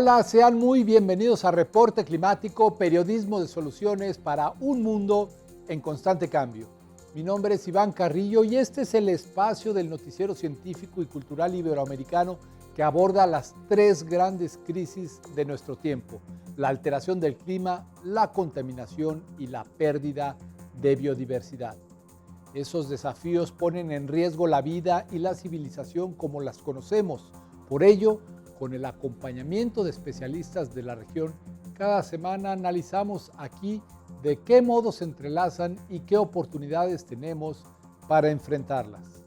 Hola, sean muy bienvenidos a Reporte Climático, periodismo de soluciones para un mundo en constante cambio. Mi nombre es Iván Carrillo y este es el espacio del noticiero científico y cultural iberoamericano que aborda las tres grandes crisis de nuestro tiempo: la alteración del clima, la contaminación y la pérdida de biodiversidad. Esos desafíos ponen en riesgo la vida y la civilización como las conocemos. Por ello, con el acompañamiento de especialistas de la región, cada semana analizamos aquí de qué modo se entrelazan y qué oportunidades tenemos para enfrentarlas.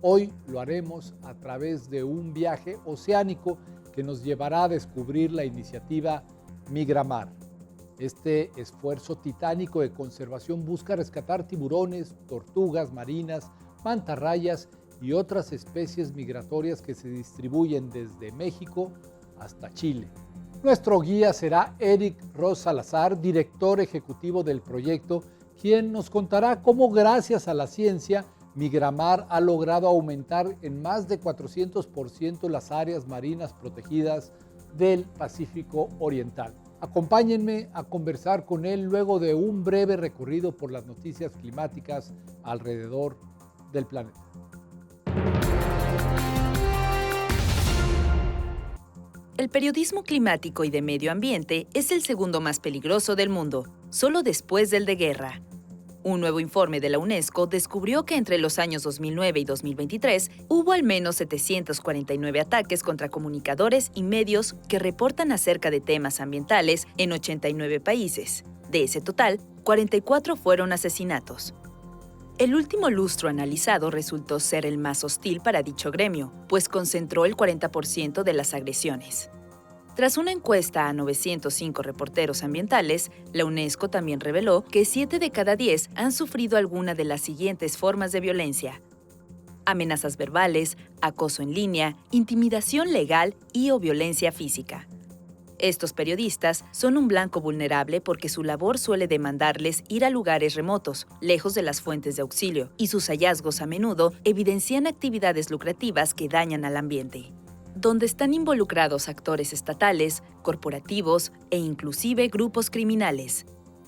Hoy lo haremos a través de un viaje oceánico que nos llevará a descubrir la iniciativa Migramar. Este esfuerzo titánico de conservación busca rescatar tiburones, tortugas marinas, mantarrayas y otras especies migratorias que se distribuyen desde México hasta Chile. Nuestro guía será Eric Ros Salazar, director ejecutivo del proyecto, quien nos contará cómo, gracias a la ciencia, Migramar ha logrado aumentar en más de 400% las áreas marinas protegidas del Pacífico Oriental. Acompáñenme a conversar con él luego de un breve recorrido por las noticias climáticas alrededor del planeta. El periodismo climático y de medio ambiente es el segundo más peligroso del mundo, solo después del de guerra. Un nuevo informe de la UNESCO descubrió que entre los años 2009 y 2023 hubo al menos 749 ataques contra comunicadores y medios que reportan acerca de temas ambientales en 89 países. De ese total, 44 fueron asesinatos. El último lustro analizado resultó ser el más hostil para dicho gremio, pues concentró el 40% de las agresiones. Tras una encuesta a 905 reporteros ambientales, la UNESCO también reveló que 7 de cada 10 han sufrido alguna de las siguientes formas de violencia: amenazas verbales, acoso en línea, intimidación legal o violencia física. Estos periodistas son un blanco vulnerable porque su labor suele demandarles ir a lugares remotos, lejos de las fuentes de auxilio, y sus hallazgos a menudo evidencian actividades lucrativas que dañan al ambiente, donde están involucrados actores estatales, corporativos e inclusive grupos criminales.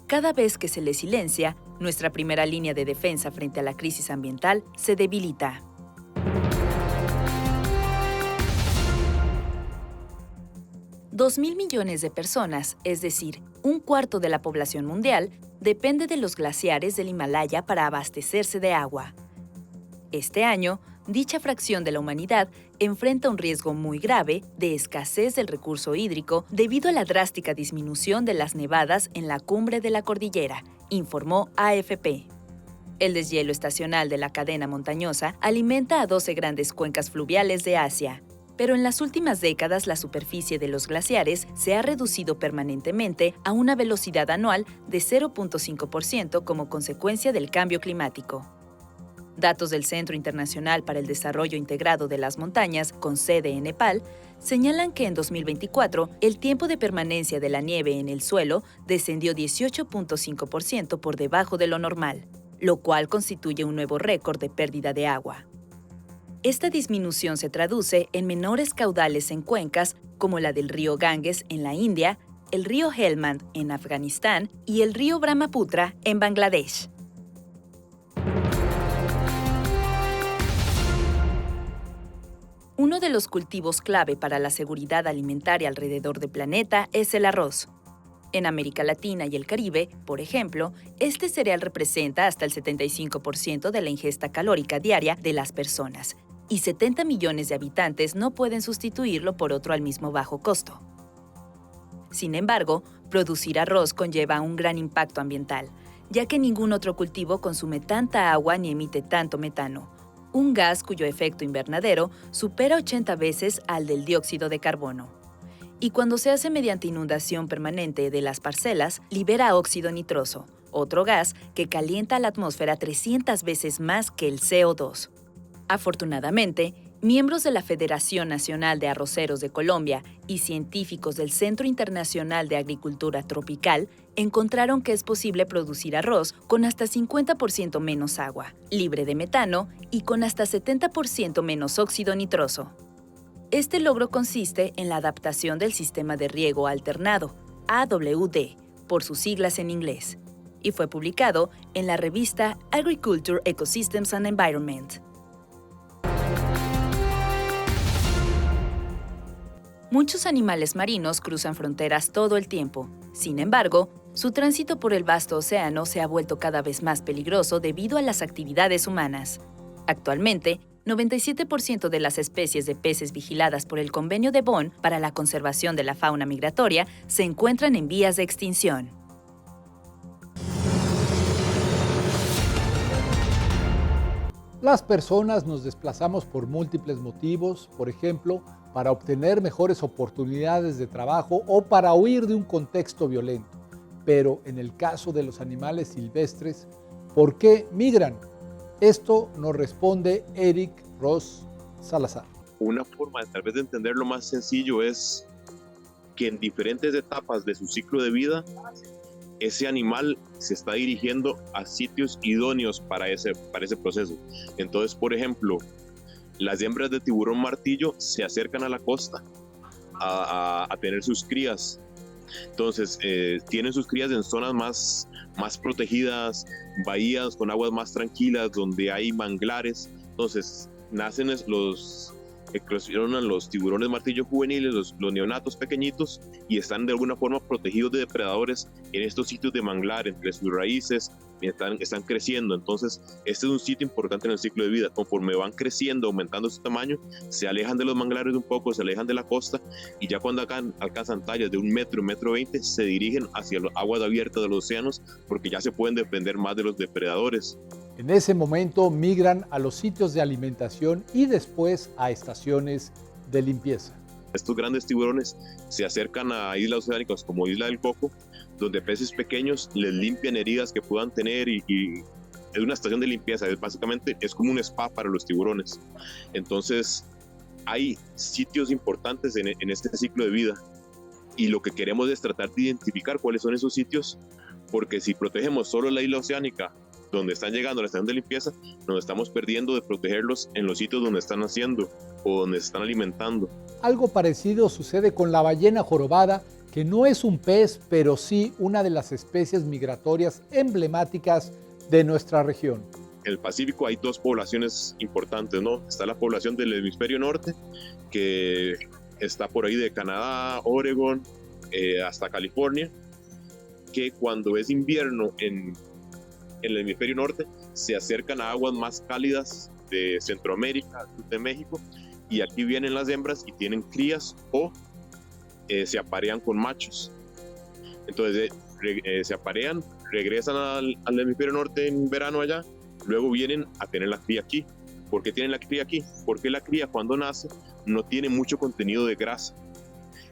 Cada vez que se les silencia, nuestra primera línea de defensa frente a la crisis ambiental se debilita. $2.000 millones de personas, es decir, un cuarto de la población mundial, depende de los glaciares del Himalaya para abastecerse de agua. Este año, dicha fracción de la humanidad enfrenta un riesgo muy grave de escasez del recurso hídrico debido a la drástica disminución de las nevadas en la cumbre de la cordillera, informó AFP. El deshielo estacional de la cadena montañosa alimenta a 12 grandes cuencas fluviales de Asia. Pero en las últimas décadas la superficie de los glaciares se ha reducido permanentemente a una velocidad anual de 0.5% como consecuencia del cambio climático. Datos del Centro Internacional para el Desarrollo Integrado de las Montañas, con sede en Nepal, señalan que en 2024 el tiempo de permanencia de la nieve en el suelo descendió 18.5% por debajo de lo normal, lo cual constituye un nuevo récord de pérdida de agua. Esta disminución se traduce en menores caudales en cuencas como la del río Ganges en la India, el río Helmand en Afganistán y el río Brahmaputra en Bangladesh. Uno de los cultivos clave para la seguridad alimentaria alrededor del planeta es el arroz. En América Latina y el Caribe, por ejemplo, este cereal representa hasta el 75% de la ingesta calórica diaria de las personas, y 70 millones de habitantes no pueden sustituirlo por otro al mismo bajo costo. Sin embargo, producir arroz conlleva un gran impacto ambiental, ya que ningún otro cultivo consume tanta agua ni emite tanto metano, un gas cuyo efecto invernadero supera 80 veces al del dióxido de carbono. Y cuando se hace mediante inundación permanente de las parcelas, libera óxido nitroso, otro gas que calienta la atmósfera 300 veces más que el CO2. Afortunadamente, miembros de la Federación Nacional de Arroceros de Colombia y científicos del Centro Internacional de Agricultura Tropical encontraron que es posible producir arroz con hasta 50% menos agua, libre de metano y con hasta 70% menos óxido nitroso. Este logro consiste en la adaptación del sistema de riego alternado, AWD, por sus siglas en inglés, y fue publicado en la revista Agriculture Ecosystems and Environment. Muchos animales marinos cruzan fronteras todo el tiempo. Sin embargo, su tránsito por el vasto océano se ha vuelto cada vez más peligroso debido a las actividades humanas. Actualmente, 97% de las especies de peces vigiladas por el Convenio de Bonn para la conservación de la fauna migratoria se encuentran en vías de extinción. Las personas nos desplazamos por múltiples motivos, por ejemplo, para obtener mejores oportunidades de trabajo o para huir de un contexto violento. Pero en el caso de los animales silvestres, ¿por qué migran? Esto nos responde Eric Ross Salazar. Una forma tal vez de entenderlo más sencillo es que en diferentes etapas de su ciclo de vida, ese animal se está dirigiendo a sitios idóneos para ese proceso. Entonces, por ejemplo, las hembras de tiburón martillo se acercan a la costa a tener sus crías. Entonces, tienen sus crías en zonas más protegidas, bahías con aguas más tranquilas, donde hay manglares. Entonces, eclosionan los tiburones martillo juveniles, los neonatos pequeñitos, y están de alguna forma protegidos de depredadores en estos sitios de manglar, entre sus raíces, están creciendo. Entonces, este es un sitio importante en el ciclo de vida. Conforme van creciendo, aumentando su tamaño, se alejan de los manglares un poco, se alejan de la costa, y ya cuando alcanzan tallas de 1 metro, 1,20 m, se dirigen hacia las aguas abiertas de los océanos, porque ya se pueden defender más de los depredadores. En ese momento migran a los sitios de alimentación y después a estaciones de limpieza. Estos grandes tiburones se acercan a islas oceánicas como Isla del Coco, donde peces pequeños les limpian heridas que puedan tener, y es una estación de limpieza. Básicamente es como un spa para los tiburones. Entonces hay sitios importantes en este ciclo de vida, y lo que queremos es tratar de identificar cuáles son esos sitios, porque si protegemos solo la isla oceánica donde están llegando a la estación de limpieza, nos estamos perdiendo de protegerlos en los sitios donde están naciendo o donde se están alimentando. Algo parecido sucede con la ballena jorobada, que no es un pez, pero sí una de las especies migratorias emblemáticas de nuestra región. En el Pacífico hay 2 poblaciones importantes, ¿no? Está la población del hemisferio norte, que está por ahí de Canadá, Oregon, hasta California, que cuando es invierno en el hemisferio norte se acercan a aguas más cálidas de Centroamérica, de México, y aquí vienen las hembras y tienen crías o se aparean con machos. Entonces se aparean, regresan al hemisferio norte en verano allá, luego vienen a tener la cría aquí. ¿Por qué tienen la cría aquí? Porque la cría cuando nace no tiene mucho contenido de grasa.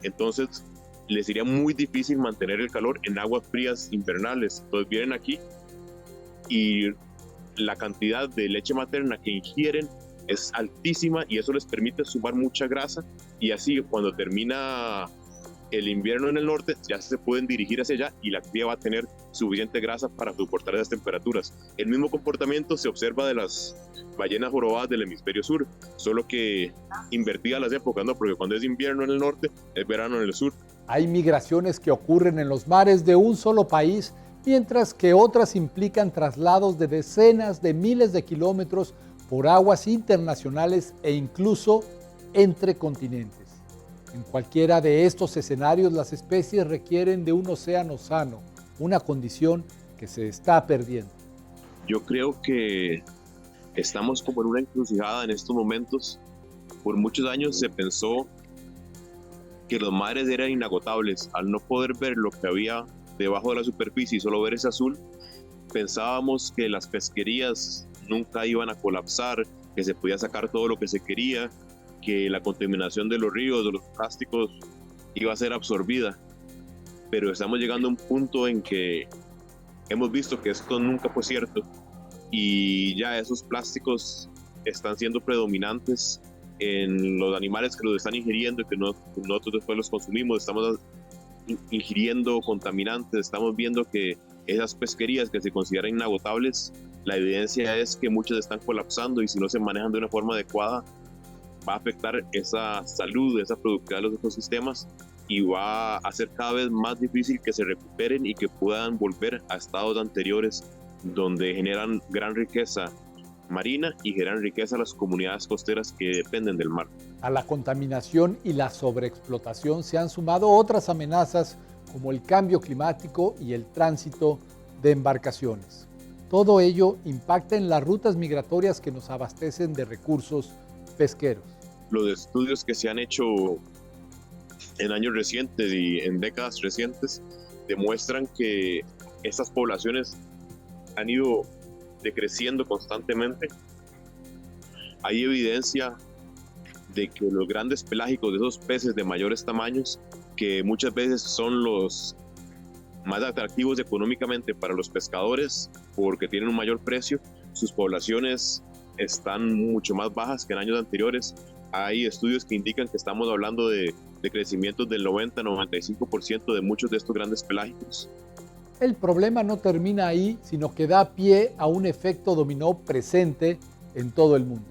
Entonces les sería muy difícil mantener el calor en aguas frías invernales. Entonces vienen aquí y la cantidad de leche materna que ingieren es altísima, y eso les permite sumar mucha grasa, y así cuando termina el invierno en el norte ya se pueden dirigir hacia allá y la cría va a tener suficiente grasa para soportar esas temperaturas. El mismo comportamiento se observa de las ballenas jorobadas del hemisferio sur, solo que invertidas las épocas, ¿no? Porque cuando es invierno en el norte es verano en el sur. Hay migraciones que ocurren en los mares de un solo país, mientras que otras implican traslados de decenas de miles de kilómetros por aguas internacionales e incluso entre continentes. En cualquiera de estos escenarios, las especies requieren de un océano sano, una condición que se está perdiendo. Yo creo que estamos como en una encrucijada en estos momentos. Por muchos años se pensó que los mares eran inagotables. Al no poder ver lo que había debajo de la superficie y solo ver ese azul, pensábamos que las pesquerías nunca iban a colapsar, que se podía sacar todo lo que se quería, que la contaminación de los ríos, de los plásticos, iba a ser absorbida. Pero estamos llegando a un punto en que hemos visto que esto nunca fue cierto, y ya esos plásticos están siendo predominantes en los animales que los están ingiriendo, y que nosotros después los consumimos. Estamos ingiriendo contaminantes, estamos viendo que esas pesquerías que se consideran inagotables, la evidencia es que muchas están colapsando, y si no se manejan de una forma adecuada, va a afectar esa salud, esa productividad de los ecosistemas y va a hacer cada vez más difícil que se recuperen y que puedan volver a estados anteriores donde generan gran riqueza marina y generan riqueza a las comunidades costeras que dependen del mar. A la contaminación y la sobreexplotación se han sumado otras amenazas como el cambio climático y el tránsito de embarcaciones. Todo ello impacta en las rutas migratorias que nos abastecen de recursos pesqueros. Los estudios que se han hecho en años recientes y en décadas recientes demuestran que estas poblaciones han ido decreciendo constantemente. Hay evidencia de que los grandes pelágicos de esos peces de mayores tamaños, que muchas veces son los más atractivos económicamente para los pescadores porque tienen un mayor precio, sus poblaciones están mucho más bajas que en años anteriores. Hay estudios que indican que estamos hablando de crecimientos del 90-95% de muchos de estos grandes pelágicos. El problema no termina ahí, sino que da pie a un efecto dominó presente en todo el mundo.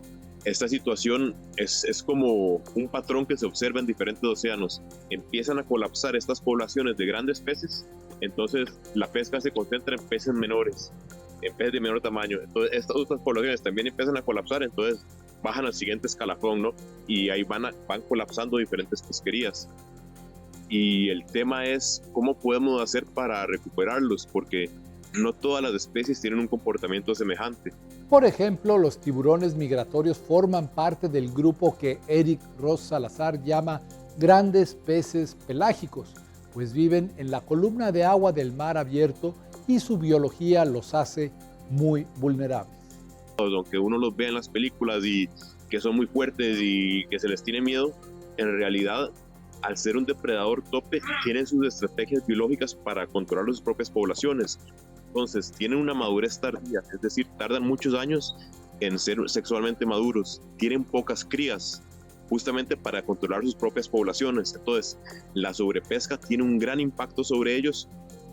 Esta situación es como un patrón que se observa en diferentes océanos. Empiezan a colapsar estas poblaciones de grandes peces, entonces la pesca se concentra en peces menores, en peces de menor tamaño. Entonces estas otras poblaciones también empiezan a colapsar, entonces bajan al siguiente escalafón, ¿no? Y ahí van colapsando diferentes pesquerías. Y el tema es cómo podemos hacer para recuperarlos, porque no todas las especies tienen un comportamiento semejante. Por ejemplo, los tiburones migratorios forman parte del grupo que Eric Ross Salazar llama grandes peces pelágicos, pues viven en la columna de agua del mar abierto y su biología los hace muy vulnerables. Aunque uno los ve en las películas y que son muy fuertes y que se les tiene miedo, en realidad, al ser un depredador tope, tienen sus estrategias biológicas para controlar sus propias poblaciones. Entonces, tienen una madurez tardía, es decir, tardan muchos años en ser sexualmente maduros. Tienen pocas crías, justamente para controlar sus propias poblaciones. Entonces, la sobrepesca tiene un gran impacto sobre ellos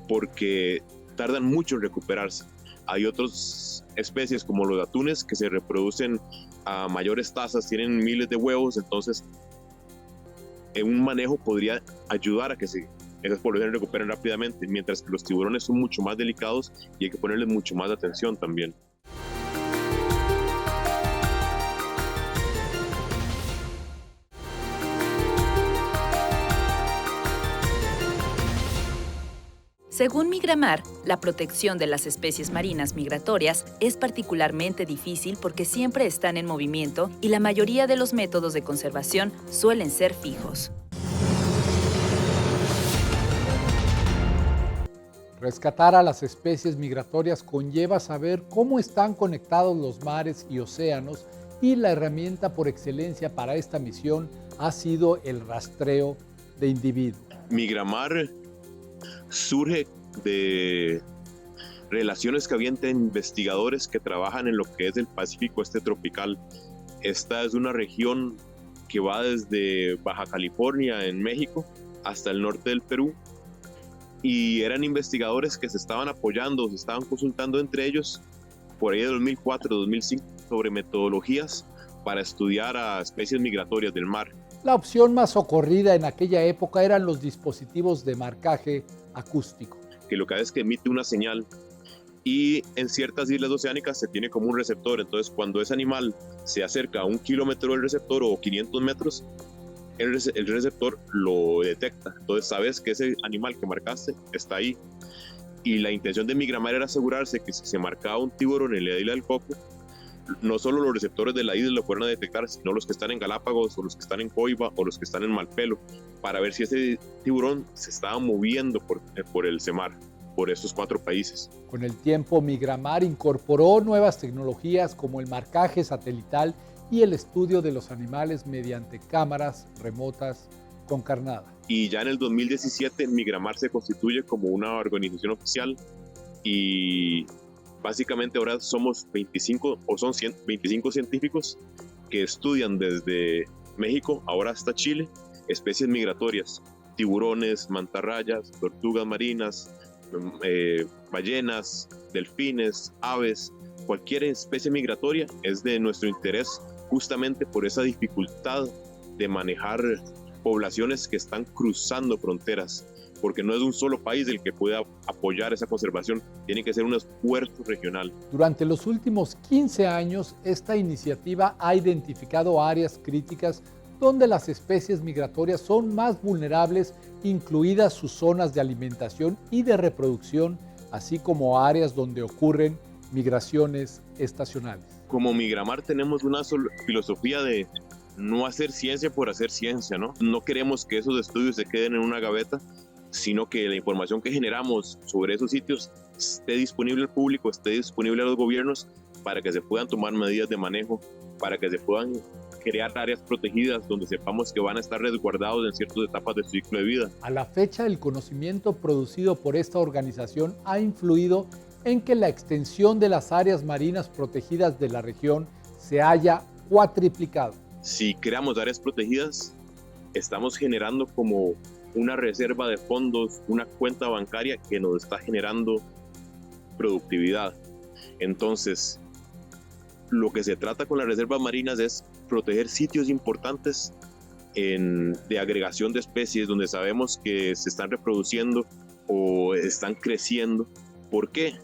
porque tardan mucho en recuperarse. Hay otras especies como los atunes que se reproducen a mayores tasas, tienen miles de huevos, entonces un manejo podría ayudar a que esas poblaciones recuperen rápidamente, mientras que los tiburones son mucho más delicados y hay que ponerles mucho más atención también. Según Migramar, la protección de las especies marinas migratorias es particularmente difícil porque siempre están en movimiento y la mayoría de los métodos de conservación suelen ser fijos. Rescatar a las especies migratorias conlleva saber cómo están conectados los mares y océanos, y la herramienta por excelencia para esta misión ha sido el rastreo de individuos. Migramar surge de relaciones que había entre investigadores que trabajan en lo que es el Pacífico Este tropical. Esta es una región que va desde Baja California en México hasta el norte del Perú, y eran investigadores que se estaban apoyando, se estaban consultando entre ellos por ahí de 2004-2005 sobre metodologías para estudiar a especies migratorias del mar. La opción más socorrida en aquella época eran los dispositivos de marcaje acústico, que lo que hace es que emite una señal, y en ciertas islas oceánicas se tiene como un receptor. Entonces, cuando ese animal se acerca a 1 kilómetro del receptor o 500 metros, el receptor lo detecta. Entonces sabes que ese animal que marcaste está ahí. Y la intención de Migramar era asegurarse que si se marcaba un tiburón en la isla del Coco, no solo los receptores de la isla lo fueran a detectar, sino los que están en Galápagos o los que están en Coiba o los que están en Malpelo, para ver si ese tiburón se estaba moviendo por el CEMAR, por estos 4 países. Con el tiempo, Migramar incorporó nuevas tecnologías como el marcaje satelital y el estudio de los animales mediante cámaras remotas con carnada. Y ya en el 2017 Migramar se constituye como una organización oficial, y básicamente ahora somos 25 científicos que estudian desde México ahora hasta Chile especies migratorias: tiburones, mantarrayas, tortugas marinas, ballenas, delfines, aves. Cualquier especie migratoria es de nuestro interés justamente por esa dificultad de manejar poblaciones que están cruzando fronteras, porque no es un solo país el que pueda apoyar esa conservación, tiene que ser un esfuerzo regional. Durante los últimos 15 años, esta iniciativa ha identificado áreas críticas donde las especies migratorias son más vulnerables, incluidas sus zonas de alimentación y de reproducción, así como áreas donde ocurren migraciones estacionales. Como Migramar tenemos una filosofía de no hacer ciencia por hacer ciencia, ¿no? No queremos que esos estudios se queden en una gaveta, sino que la información que generamos sobre esos sitios esté disponible al público, esté disponible a los gobiernos para que se puedan tomar medidas de manejo, para que se puedan crear áreas protegidas donde sepamos que van a estar resguardados en ciertas etapas de su ciclo de vida. A la fecha, el conocimiento producido por esta organización ha influido en que la extensión de las áreas marinas protegidas de la región se haya cuatriplicado. Si creamos áreas protegidas, estamos generando como una reserva de fondos, una cuenta bancaria que nos está generando productividad. Entonces, lo que se trata con las reservas marinas es proteger sitios importantes de agregación de especies donde sabemos que se están reproduciendo o están creciendo. ¿Por qué?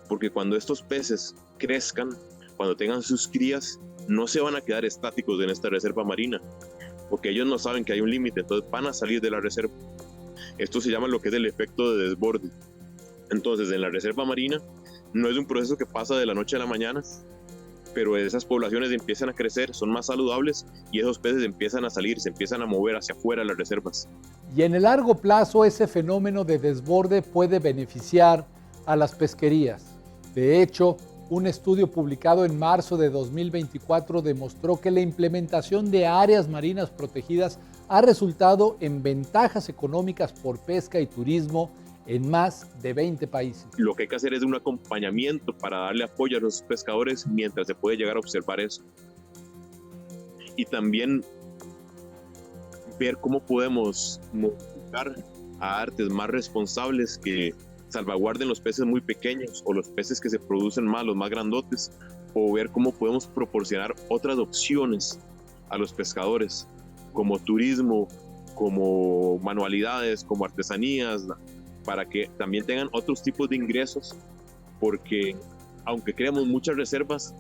Porque cuando estos peces crezcan, cuando tengan sus crías, no se van a quedar estáticos en esta reserva marina, porque ellos no saben que hay un límite, entonces van a salir de la reserva. Esto se llama lo que es el efecto de desborde. Entonces, en la reserva marina no es un proceso que pasa de la noche a la mañana, pero esas poblaciones empiezan a crecer, son más saludables y esos peces empiezan a salir, se empiezan a mover hacia afuera de las reservas. Y en el largo plazo, ese fenómeno de desborde puede beneficiar a las pesquerías. De hecho, un estudio publicado en marzo de 2024 demostró que la implementación de áreas marinas protegidas ha resultado en ventajas económicas por pesca y turismo en más de 20 países. Lo que hay que hacer es un acompañamiento para darle apoyo a los pescadores mientras se puede llegar a observar eso. Y también ver cómo podemos modificar a artes más responsables que salvaguarden los peces muy pequeños o los peces que se producen más, los más grandotes, o ver cómo podemos proporcionar otras opciones a los pescadores, como turismo, como manualidades, como artesanías, para que también tengan otros tipos de ingresos, porque aunque creamos muchas reservas,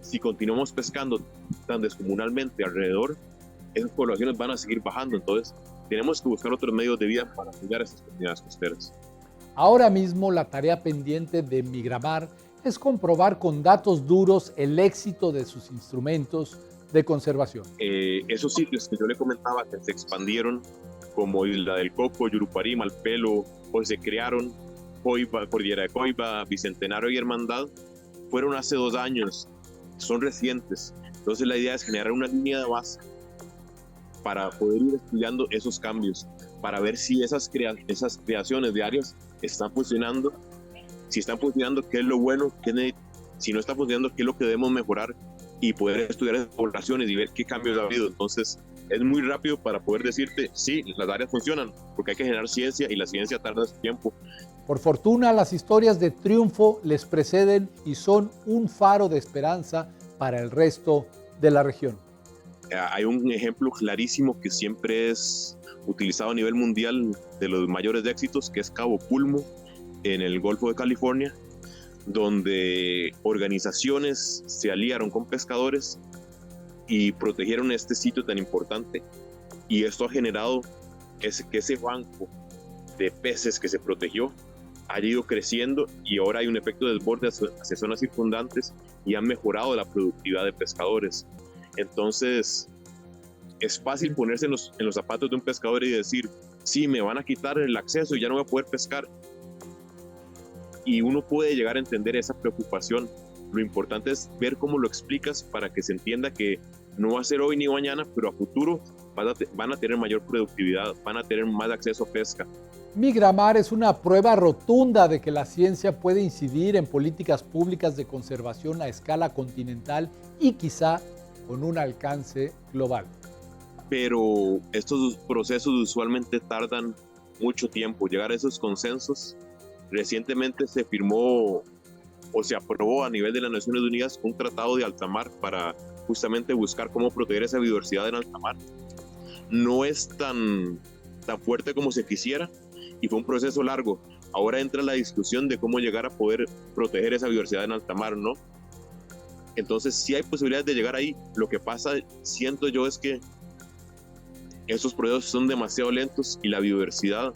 si continuamos pescando tan descomunalmente alrededor, esas poblaciones van a seguir bajando, entonces tenemos que buscar otros medios de vida para cuidar a estas comunidades costeras. Ahora mismo la tarea pendiente de Migramar es comprobar con datos duros el éxito de sus instrumentos de conservación. Esos sitios que yo le comentaba que se expandieron, como Isla del Coco, Yurupari, Malpelo, o se crearon Coiba, Cordillera de Coiba, Bicentenario y Hermandad, fueron hace 2 años, son recientes. Entonces la idea es generar una línea de base para poder ir estudiando esos cambios, para ver si esas creaciones de áreas están funcionando, si están funcionando, qué es lo bueno, si no está funcionando, qué es lo que debemos mejorar y poder estudiar esas poblaciones y ver qué cambios ha habido. Entonces es muy rápido para poder decirte, sí, las áreas funcionan, porque hay que generar ciencia y la ciencia tarda su tiempo. Por fortuna, las historias de triunfo les preceden y son un faro de esperanza para el resto de la región. Hay un ejemplo clarísimo que siempre es utilizado a nivel mundial de los mayores éxitos, que es Cabo Pulmo, en el Golfo de California, donde organizaciones se aliaron con pescadores y protegieron este sitio tan importante. Y esto ha generado que ese banco de peces que se protegió ha ido creciendo y ahora hay un efecto de desborde hacia zonas circundantes y ha mejorado la productividad de pescadores. Entonces, es fácil ponerse en los zapatos de un pescador y decir, sí, me van a quitar el acceso y ya no voy a poder pescar. Y uno puede llegar a entender esa preocupación. Lo importante es ver cómo lo explicas para que se entienda que no va a ser hoy ni mañana, pero a futuro van a tener mayor productividad, van a tener más acceso a pesca. Migramar es una prueba rotunda de que la ciencia puede incidir en políticas públicas de conservación a escala continental y quizá con un alcance global. Pero estos procesos usualmente tardan mucho tiempo. Llegar a esos consensos, recientemente se firmó o se aprobó a nivel de las Naciones Unidas un tratado de alta mar para justamente buscar cómo proteger esa biodiversidad en alta mar. No es tan fuerte como se quisiera y fue un proceso largo. Ahora entra la discusión de cómo llegar a poder proteger esa biodiversidad en alta mar, ¿no? Entonces sí hay posibilidades de llegar ahí. Lo que pasa, siento yo, es que esos procesos son demasiado lentos y la biodiversidad,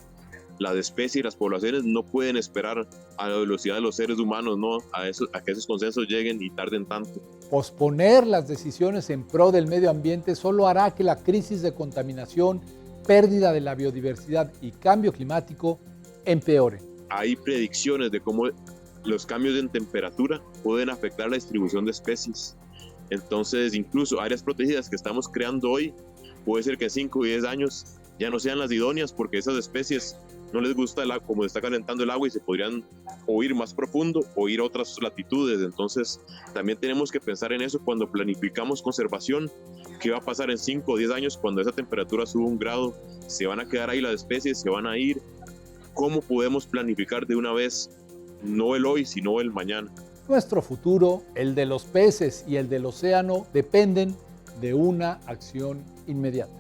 las especies y las poblaciones no pueden esperar a la velocidad de los seres humanos, ¿no? A que esos consensos lleguen y tarden tanto. Posponer las decisiones en pro del medio ambiente solo hará que la crisis de contaminación, pérdida de la biodiversidad y cambio climático empeoren. Hay predicciones de cómo los cambios en temperatura pueden afectar la distribución de especies. Entonces, incluso áreas protegidas que estamos creando hoy, puede ser que en 5 o 10 años ya no sean las idóneas porque esas especies no les gusta cómo se está calentando el agua y se podrían o ir más profundo o ir a otras latitudes. Entonces, también tenemos que pensar en eso cuando planificamos conservación. ¿Qué va a pasar en 5 o 10 años cuando esa temperatura sube 1 grado? ¿Se van a quedar ahí las especies? ¿Se van a ir? ¿Cómo podemos planificar de una vez, no el hoy, sino el mañana? Nuestro futuro, el de los peces y el del océano, dependen de una acción inmediata.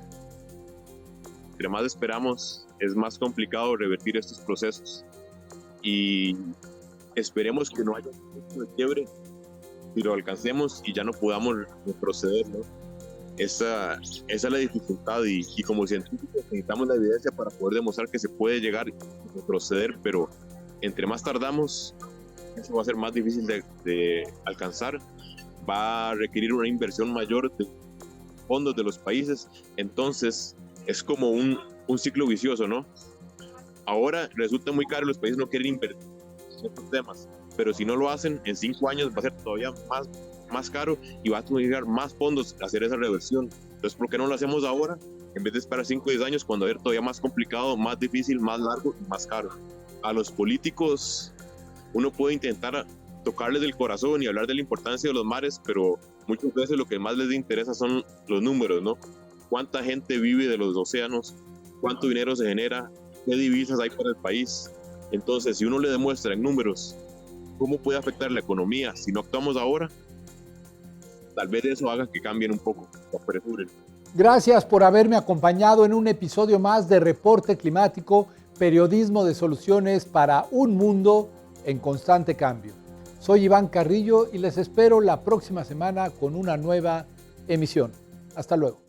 Entre más esperamos, es más complicado revertir estos procesos. Y esperemos que no haya un punto de quiebre y lo alcancemos y ya no podamos retroceder, ¿no? Esa es la dificultad y como científicos necesitamos la evidencia para poder demostrar que se puede llegar a retroceder, pero entre más tardamos, eso va a ser más difícil de alcanzar, va a requerir una inversión mayor de fondos de los países, entonces es como un ciclo vicioso, ¿no? Ahora resulta muy caro, los países no quieren invertir en estos temas, pero si no lo hacen, en 5 años va a ser todavía más caro y va a tener que llegar más fondos a hacer esa reversión. Entonces, ¿por qué no lo hacemos ahora? En vez de esperar 5 o 10 años, cuando va a ser todavía más complicado, más difícil, más largo y más caro. A los políticos, uno puede intentar tocarles del corazón y hablar de la importancia de los mares, pero muchas veces lo que más les interesa son los números, ¿no? ¿Cuánta gente vive de los océanos? ¿Cuánto dinero se genera? ¿Qué divisas hay para el país? Entonces, si uno le demuestra en números cómo puede afectar la economía si no actuamos ahora, tal vez eso haga que cambien un poco, que apresuren. Gracias por haberme acompañado en un episodio más de Reporte Climático, periodismo de soluciones para un mundo en constante cambio. Soy Iván Carrillo y les espero la próxima semana con una nueva emisión. Hasta luego.